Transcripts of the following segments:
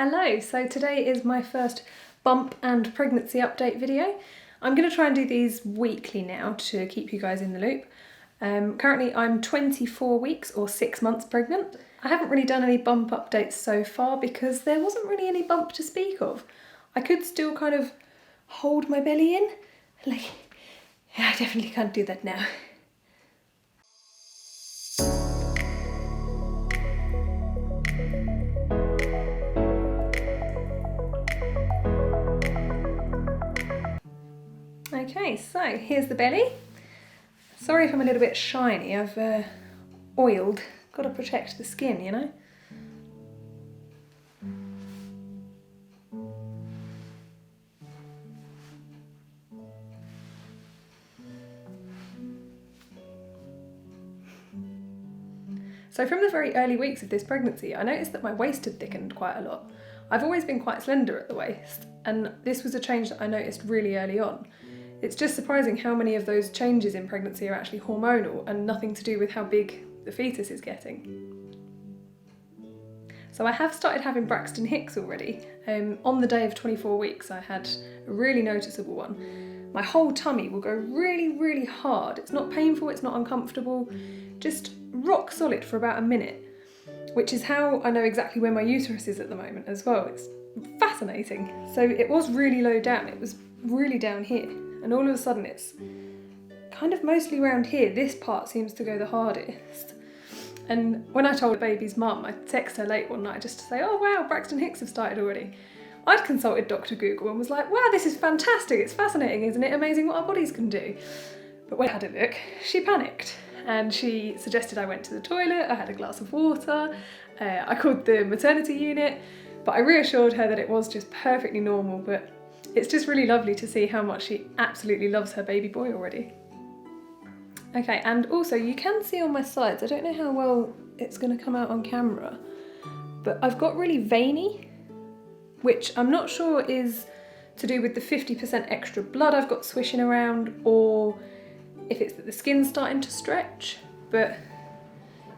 Hello, so today is my first bump and pregnancy update video. I'm going to try and do these weekly now to keep you guys in the loop. Currently I'm 24 weeks or 6 months pregnant. I haven't really done any bump updates so far because there wasn't really any bump to speak of. I could still kind of hold my belly in. Yeah, I definitely can't do that now. Okay, so here's the belly. Sorry if I'm a little bit shiny, I've oiled. Got to protect the skin, you know? So from the very early weeks of this pregnancy, I noticed that my waist had thickened quite a lot. I've always been quite slender at the waist, and this was a change that I noticed really early on. It's just surprising how many of those changes in pregnancy are actually hormonal and nothing to do with how big the fetus is getting. So I have started having Braxton Hicks already. On the day of 24 weeks I had a really noticeable one. My whole tummy will go really hard. It's not painful, it's not uncomfortable, just rock solid for about a minute, which is how I know exactly where my uterus is at the moment as well. It's fascinating. So it was really low down, it was really down here. And all of a sudden it's kind of mostly around here. This part seems to go the hardest. And when I told the baby's mum, I texted her late one night just to say, oh wow, Braxton Hicks have started already. I'd consulted Dr. Google and was like, wow, this is fantastic, it's fascinating, isn't it amazing what our bodies can do? But when I had a look, she panicked and she suggested I went to the toilet, I had a glass of water, I called the maternity unit, but I reassured her that it was just perfectly normal, but it's just really lovely to see how much she absolutely loves her baby boy already. Okay, and also you can see on my sides, I don't know how well it's going to come out on camera, but I've got really veiny, which I'm not sure is to do with the 50% extra blood I've got swishing around, or if it's that the skin's starting to stretch, but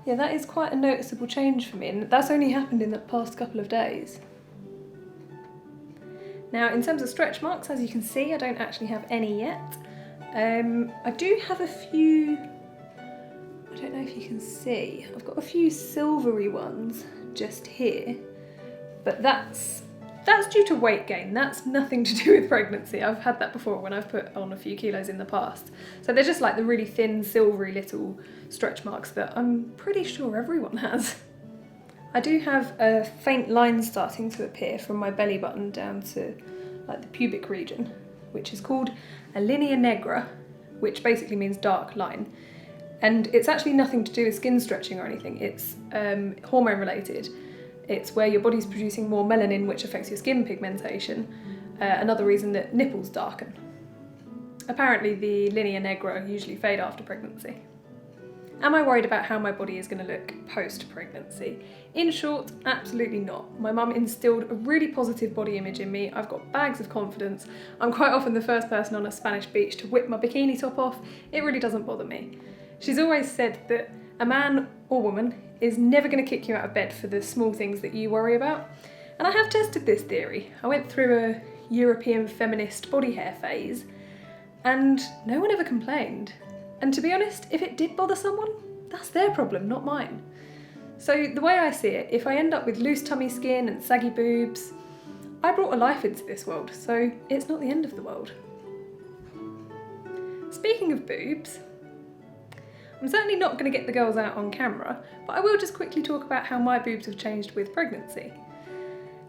yeah, that is quite a noticeable change for me, and that's only happened in the past couple of days. Now, in terms of stretch marks, as you can see, I don't actually have any yet. I do have a few, I don't know if you can see, I've got a few silvery ones just here, but that's due to weight gain. That's nothing to do with pregnancy. I've had that before when I've put on a few kilos in the past. So they're just like the really thin, silvery little stretch marks that I'm pretty sure everyone has. I do have a faint line starting to appear from my belly button down to like the pubic region, which is called a linea nigra, which basically means dark line. And it's actually nothing to do with skin stretching or anything. It's hormone related. It's where your body's producing more melanin, which affects your skin pigmentation. Another reason that nipples darken. Apparently the linea nigra usually fade after pregnancy. Am I worried about how my body is going to look post-pregnancy? In short, absolutely not. My mum instilled a really positive body image in me. I've got bags of confidence. I'm quite often the first person on a Spanish beach to whip my bikini top off. It really doesn't bother me. She's always said that a man or woman is never going to kick you out of bed for the small things that you worry about. And I have tested this theory. I went through a European feminist body hair phase and no one ever complained. And to be honest, if it did bother someone, that's their problem, not mine. So the way I see it, if I end up with loose tummy skin and saggy boobs, I brought a life into this world, so it's not the end of the world. Speaking of boobs, I'm certainly not going to get the girls out on camera, but I will just quickly talk about how my boobs have changed with pregnancy.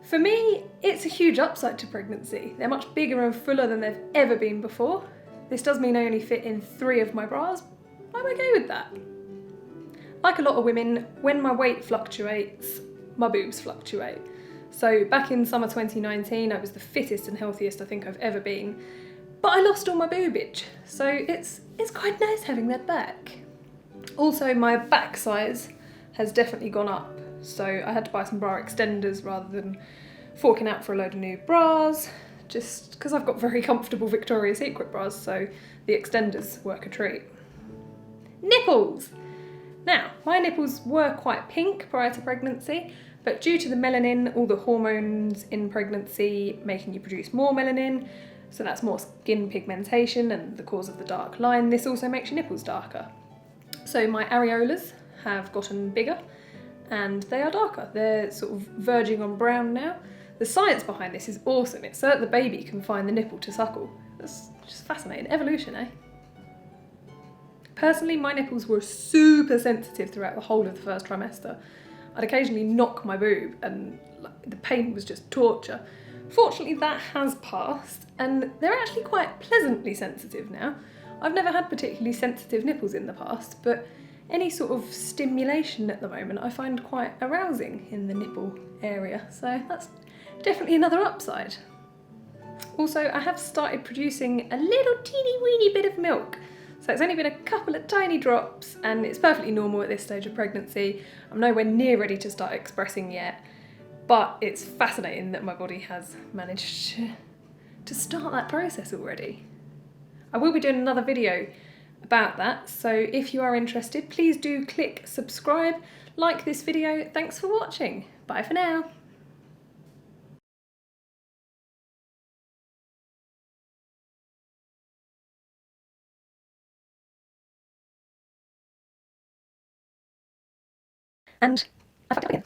For me, it's a huge upside to pregnancy. They're much bigger and fuller than they've ever been before. This does mean I only fit in 3 of my bras. I'm okay with that. Like a lot of women, when my weight fluctuates, my boobs fluctuate. So back in summer 2019, I was the fittest and healthiest I think I've ever been, but I lost all my boobage. So it's quite nice having that back. Also, my back size has definitely gone up. So I had to buy some bra extenders rather than forking out for a load of new bras. Just because I've got very comfortable Victoria's Secret bras, so the extenders work a treat. Nipples! Now, my nipples were quite pink prior to pregnancy, But due to the melanin, all the hormones in pregnancy making you produce more melanin, so that's more skin pigmentation and the cause of the dark line, this also makes your nipples darker. So my areolas have gotten bigger and they are darker. They're sort of verging on brown now. The science behind this is awesome. It's so that the baby can find the nipple to suckle. That's just fascinating. Evolution, eh? Personally, my nipples were super sensitive throughout the whole of the first trimester. I'd occasionally knock my boob and the pain was just torture. Fortunately, that has passed and they're actually quite pleasantly sensitive now. I've never had particularly sensitive nipples in the past, but any sort of stimulation at the moment I find quite arousing in the nipple area, so that's definitely another upside. Also, I have started producing a little teeny weeny bit of milk. So it's only been a couple of tiny drops and it's perfectly normal at this stage of pregnancy. I'm nowhere near ready to start expressing yet, but it's fascinating that my body has managed to start that process already. I will be doing another video about that, so if you are interested, please do click subscribe, like this video. Thanks for watching. Bye for now. And I fucked up again.